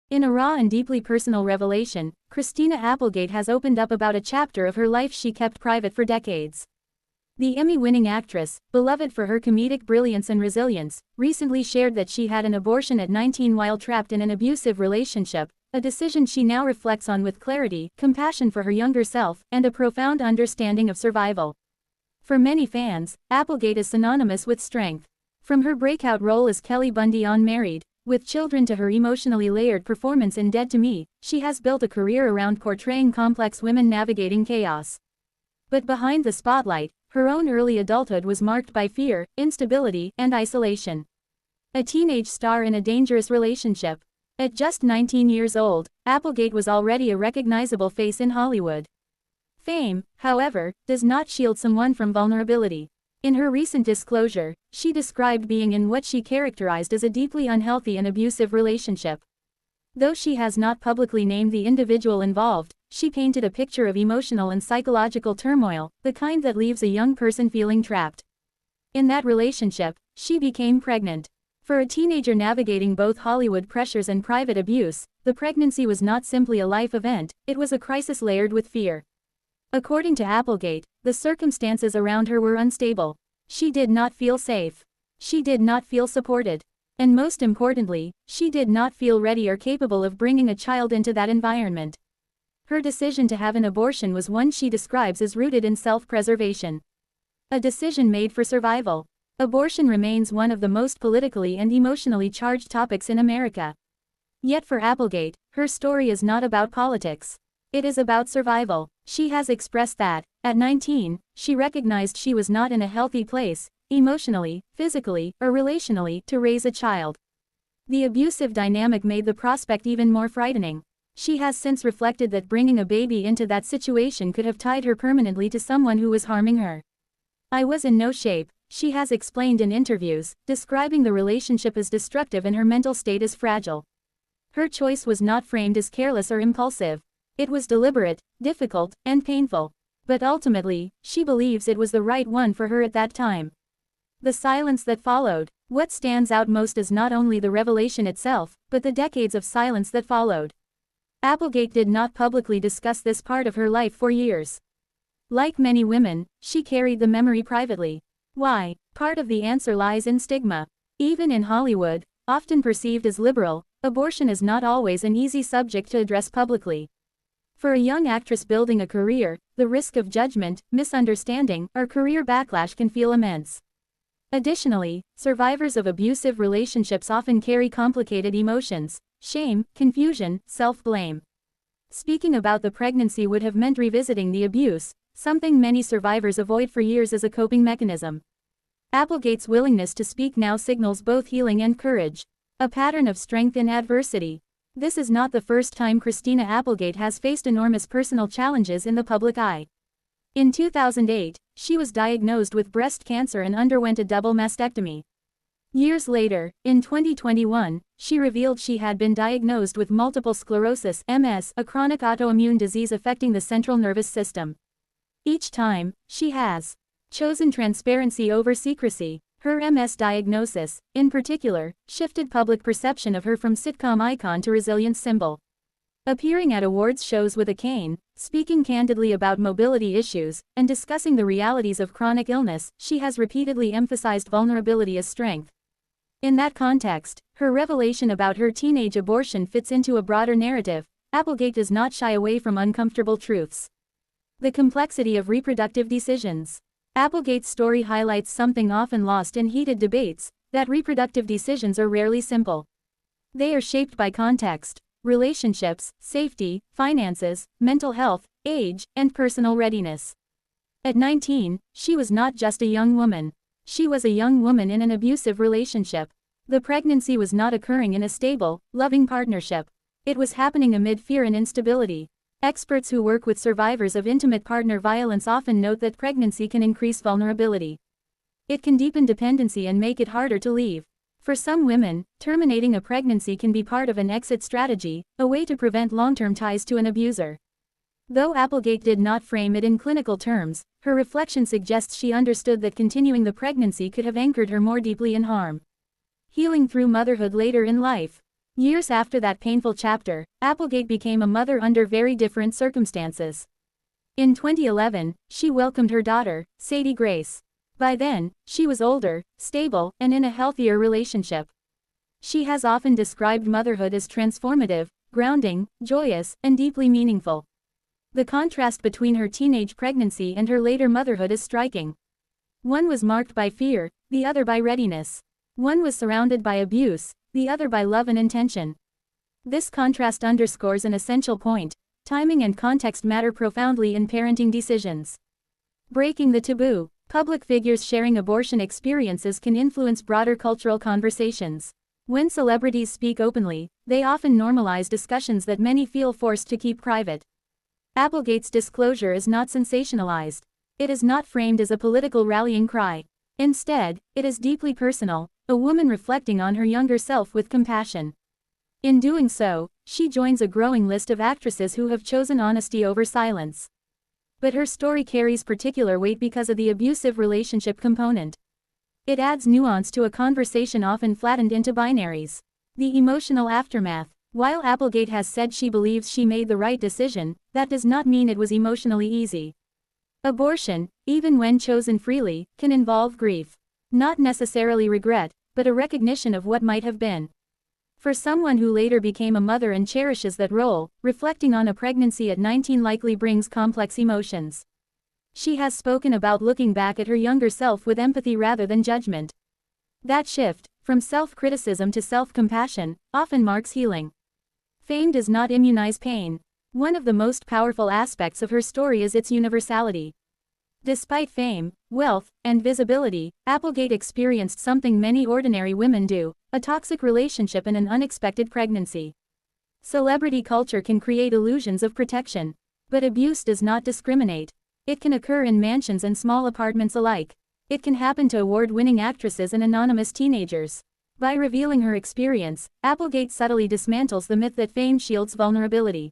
In a raw and deeply personal revelation, Christina Applegate has opened up about a chapter of her life she kept private for decades. The Emmy-winning actress, beloved for her comedic brilliance and resilience, recently shared that she had an abortion at 19 while trapped in an abusive relationship, a decision she now reflects on with clarity, compassion for her younger self, and a profound understanding of survival. For many fans, Applegate is synonymous with strength. From her breakout role as Kelly Bundy on Married, with children, to her emotionally layered performance in Dead to Me, she has built a career around portraying complex women navigating chaos. But behind the spotlight, her own early adulthood was marked by fear, instability, and isolation. A teenage star in a dangerous relationship. At just 19 years old, Applegate was already a recognizable face in Hollywood. Fame, however, does not shield someone from vulnerability. In her recent disclosure, she described being in what she characterized as a deeply unhealthy and abusive relationship. Though she has not publicly named the individual involved, she painted a picture of emotional and psychological turmoil, the kind that leaves a young person feeling trapped. In that relationship, she became pregnant. For a teenager navigating both Hollywood pressures and private abuse, the pregnancy was not simply a life event, it was a crisis layered with fear. According to Applegate, the circumstances around her were unstable. She did not feel safe. She did not feel supported. And most importantly, she did not feel ready or capable of bringing a child into that environment. Her decision to have an abortion was one she describes as rooted in self-preservation. A decision made for survival. Abortion remains one of the most politically and emotionally charged topics in America. Yet for Applegate, her story is not about politics. It is about survival. She has expressed that, at 19, she recognized she was not in a healthy place, emotionally, physically, or relationally, to raise a child. The abusive dynamic made the prospect even more frightening. She has since reflected that bringing a baby into that situation could have tied her permanently to someone who was harming her. "I was in no shape," she has explained in interviews, describing the relationship as destructive and her mental state as fragile. Her choice was not framed as careless or impulsive. It was deliberate, difficult, and painful. But ultimately, she believes it was the right one for her at that time. The silence that followed. What stands out most is not only the revelation itself, but the decades of silence that followed. Applegate did not publicly discuss this part of her life for years. Like many women, she carried the memory privately. Why? Part of the answer lies in stigma. Even in Hollywood, often perceived as liberal, abortion is not always an easy subject to address publicly. For a young actress building a career, the risk of judgment, misunderstanding, or career backlash can feel immense. Additionally, survivors of abusive relationships often carry complicated emotions: shame, confusion, self-blame. Speaking about the pregnancy would have meant revisiting the abuse, something many survivors avoid for years as a coping mechanism. Applegate's willingness to speak now signals both healing and courage, a pattern of strength in adversity. This is not the first time Christina Applegate has faced enormous personal challenges in the public eye. In 2008, she was diagnosed with breast cancer and underwent a double mastectomy. Years later, in 2021, she revealed she had been diagnosed with multiple sclerosis (MS), a chronic autoimmune disease affecting the central nervous system. Each time, she has chosen transparency over secrecy. Her MS diagnosis, in particular, shifted public perception of her from sitcom icon to resilience symbol. Appearing at awards shows with a cane, speaking candidly about mobility issues, and discussing the realities of chronic illness, she has repeatedly emphasized vulnerability as strength. In that context, her revelation about her teenage abortion fits into a broader narrative. Applegate does not shy away from uncomfortable truths. The complexity of reproductive decisions. Applegate's story highlights something often lost in heated debates, that reproductive decisions are rarely simple. They are shaped by context, relationships, safety, finances, mental health, age, and personal readiness. At 19, she was not just a young woman. She was a young woman in an abusive relationship. The pregnancy was not occurring in a stable, loving partnership. It was happening amid fear and instability. Experts who work with survivors of intimate partner violence often note that pregnancy can increase vulnerability. It can deepen dependency and make it harder to leave. For some women, terminating a pregnancy can be part of an exit strategy, a way to prevent long-term ties to an abuser. Though Applegate did not frame it in clinical terms, her reflection suggests she understood that continuing the pregnancy could have anchored her more deeply in harm. Healing through motherhood later in life. Years after that painful chapter, Applegate became a mother under very different circumstances. In 2011, she welcomed her daughter, Sadie Grace. By then, she was older, stable, and in a healthier relationship. She has often described motherhood as transformative, grounding, joyous, and deeply meaningful. The contrast between her teenage pregnancy and her later motherhood is striking. One was marked by fear, the other by readiness. One was surrounded by abuse, the other by love and intention. This contrast underscores an essential point: timing and context matter profoundly in parenting decisions. Breaking the taboo. Public figures sharing abortion experiences can influence broader cultural conversations. When celebrities speak openly, they often normalize discussions that many feel forced to keep private. Applegate's disclosure is not sensationalized. It is not framed as a political rallying cry. Instead, it is deeply personal, a woman reflecting on her younger self with compassion. In doing so, she joins a growing list of actresses who have chosen honesty over silence. But her story carries particular weight because of the abusive relationship component. It adds nuance to a conversation often flattened into binaries. The emotional aftermath. While Applegate has said she believes she made the right decision, that does not mean it was emotionally easy. Abortion, even when chosen freely, can involve grief. Not necessarily regret, but a recognition of what might have been. For someone who later became a mother and cherishes that role, reflecting on a pregnancy at 19 likely brings complex emotions. She has spoken about looking back at her younger self with empathy rather than judgment. That shift, from self-criticism to self-compassion, often marks healing. Fame does not immunize pain. One of the most powerful aspects of her story is its universality. Despite fame, wealth, and visibility, Applegate experienced something many ordinary women do: a toxic relationship and an unexpected pregnancy. Celebrity culture can create illusions of protection. But abuse does not discriminate. It can occur in mansions and small apartments alike. It can happen to award-winning actresses and anonymous teenagers. By revealing her experience, Applegate subtly dismantles the myth that fame shields vulnerability.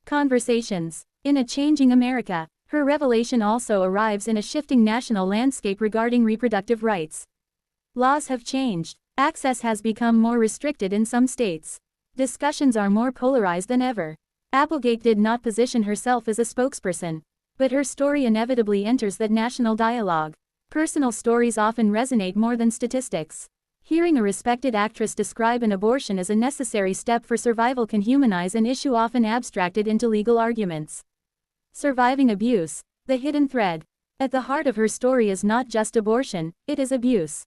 Conversations. In a changing America, her revelation also arrives in a shifting national landscape regarding reproductive rights. Laws have changed. Access has become more restricted in some states. Discussions are more polarized than ever. Applegate did not position herself as a spokesperson. But her story inevitably enters that national dialogue. Personal stories often resonate more than statistics. Hearing a respected actress describe an abortion as a necessary step for survival can humanize an issue often abstracted into legal arguments. Surviving abuse. The hidden thread. At the heart of her story is not just abortion, it is abuse.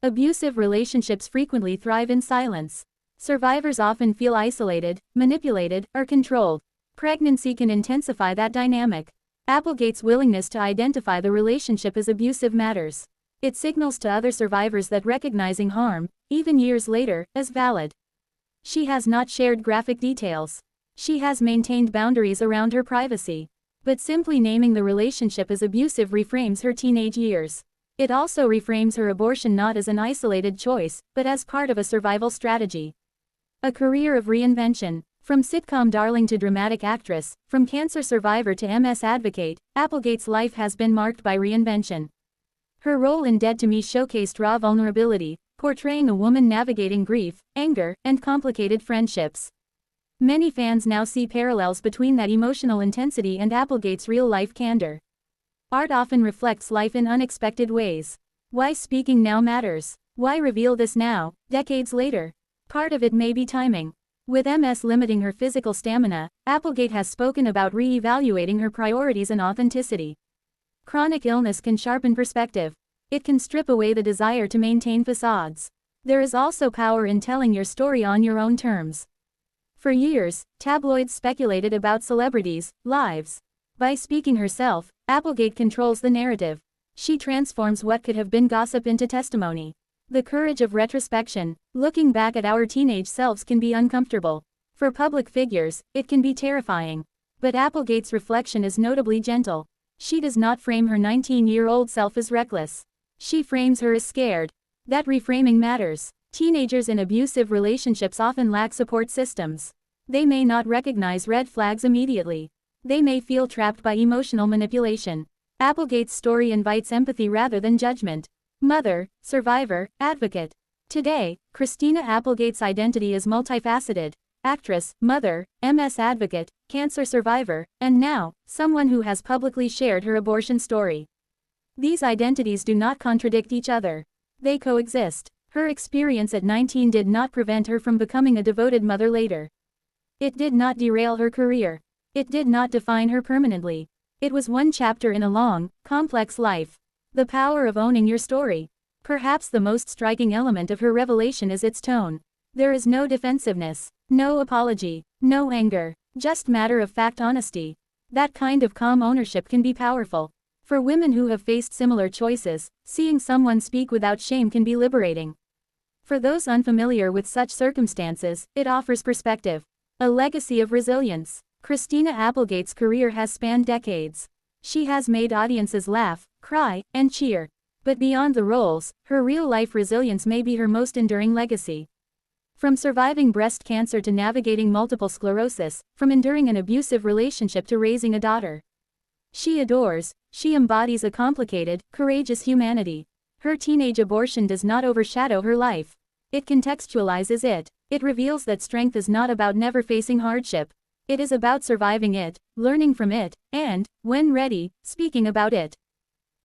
Abusive relationships frequently thrive in silence. Survivors often feel isolated, manipulated, or controlled. Pregnancy can intensify that dynamic. Applegate's willingness to identify the relationship as abusive matters. It signals to other survivors that recognizing harm, even years later, is valid. She has not shared graphic details. She has maintained boundaries around her privacy. But simply naming the relationship as abusive reframes her teenage years. It also reframes her abortion not as an isolated choice, but as part of a survival strategy. A career of reinvention. From sitcom darling to dramatic actress, from cancer survivor to MS advocate, Applegate's life has been marked by reinvention. Her role in Dead to Me showcased raw vulnerability, portraying a woman navigating grief, anger, and complicated friendships. Many fans now see parallels between that emotional intensity and Applegate's real-life candor. Art often reflects life in unexpected ways. Why speaking now matters. Why reveal this now, decades later? Part of it may be timing. With MS limiting her physical stamina, Applegate has spoken about re-evaluating her priorities and authenticity. Chronic illness can sharpen perspective. It can strip away the desire to maintain facades. There is also power in telling your story on your own terms. For years, tabloids speculated about celebrities' lives. By speaking herself, Applegate controls the narrative. She transforms what could have been gossip into testimony. The courage of retrospection. Looking back at our teenage selves can be uncomfortable. For public figures, it can be terrifying. But Applegate's reflection is notably gentle. She does not frame her 19-year-old self as reckless. She frames her as scared. That reframing matters. Teenagers in abusive relationships often lack support systems. They may not recognize red flags immediately. They may feel trapped by emotional manipulation. Applegate's story invites empathy rather than judgment. Mother, survivor, advocate. Today, Christina Applegate's identity is multifaceted: actress, mother, MS advocate, cancer survivor, and now, someone who has publicly shared her abortion story. These identities do not contradict each other. They coexist. Her experience at 19 did not prevent her from becoming a devoted mother later. It did not derail her career. It did not define her permanently. It was one chapter in a long, complex life. The power of owning your story. Perhaps the most striking element of her revelation is its tone. There is no defensiveness, no apology, no anger, just matter-of-fact honesty. That kind of calm ownership can be powerful. For women who have faced similar choices, seeing someone speak without shame can be liberating. For those unfamiliar with such circumstances, it offers perspective. A legacy of resilience. Christina Applegate's career has spanned decades. She has made audiences laugh, cry, and cheer. But beyond the roles, her real-life resilience may be her most enduring legacy. From surviving breast cancer to navigating multiple sclerosis, from enduring an abusive relationship to raising a daughter she embodies a complicated, courageous humanity. Her teenage abortion does not overshadow her life. It contextualizes it. It reveals that strength is not about never facing hardship. It is about surviving it, learning from it, and, when ready, speaking about it.